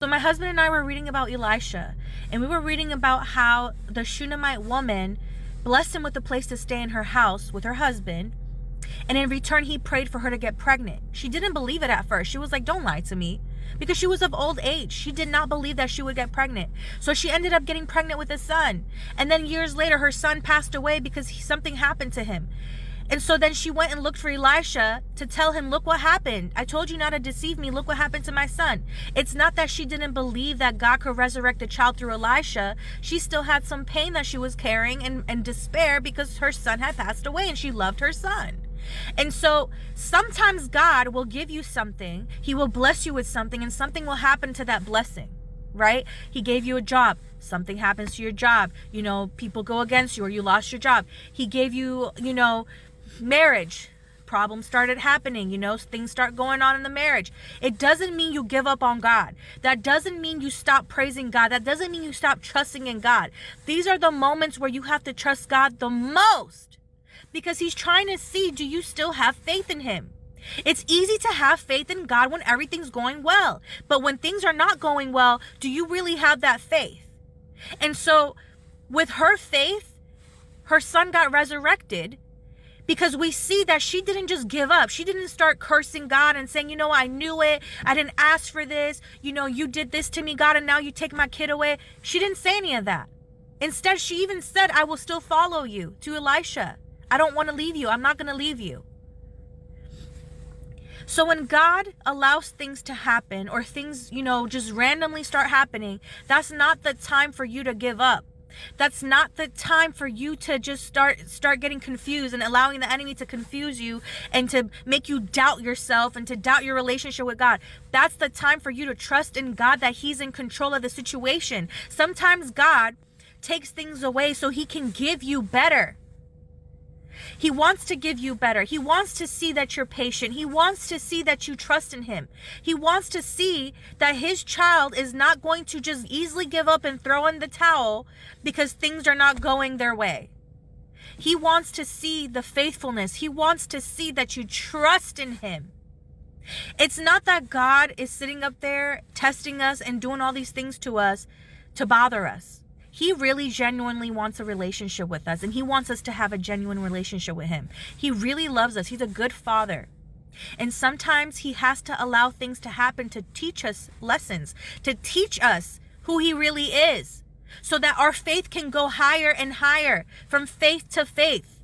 So my husband and I were reading about Elisha, and we were reading about how the Shunammite woman blessed him with a place to stay in her house with her husband, and in return he prayed for her to get pregnant. She didn't believe it at first. She was like, don't lie to me, because she was of old age. She did not believe that she would get pregnant. So she ended up getting pregnant with a son, and then years later her son passed away because something happened to him. And so then she went and looked for Elisha to tell him, look what happened. I told you not to deceive me. Look what happened to my son. It's not that she didn't believe that God could resurrect a child through Elisha. She still had some pain that she was carrying and despair because her son had passed away and she loved her son. And so sometimes God will give you something. He will bless you with something, and something will happen to that blessing, right? He gave you a job. Something happens to your job. People go against you, or you lost your job. He gave you, marriage. Problems started happening, things start going on in the marriage. It doesn't mean you give up on God. That doesn't mean you stop praising God. That doesn't mean you stop trusting in God. These are the moments where you have to trust God the most, because he's trying to see, do you still have faith in him? It's easy to have faith in God when everything's going well, but when things are not going well, do you really have that faith? And so with her faith, her son got resurrected, because we see that she didn't just give up. She didn't start cursing God and saying, I knew it. I didn't ask for this. You did this to me, God, and now you take my kid away. She didn't say any of that. Instead, she even said, I will still follow you to Elisha. I don't want to leave you. I'm not going to leave you. So when God allows things to happen, or things, just randomly start happening, that's not the time for you to give up. That's not the time for you to just start getting confused and allowing the enemy to confuse you and to make you doubt yourself and to doubt your relationship with God. That's the time for you to trust in God, that he's in control of the situation. Sometimes God takes things away so he can give you better. He wants to give you better. He wants to see that you're patient. He wants to see that you trust in him. He wants to see that his child is not going to just easily give up and throw in the towel because things are not going their way. He wants to see the faithfulness. He wants to see that you trust in him. It's not that God is sitting up there testing us and doing all these things to us to bother us. He really genuinely wants a relationship with us, and he wants us to have a genuine relationship with him. He really loves us. He's a good father. And sometimes he has to allow things to happen to teach us lessons, to teach us who he really is, so that our faith can go higher and higher, from faith to faith.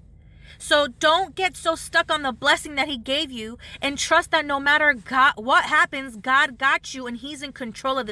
So don't get so stuck on the blessing that he gave you, and trust that no matter what happens, God got you and he's in control of the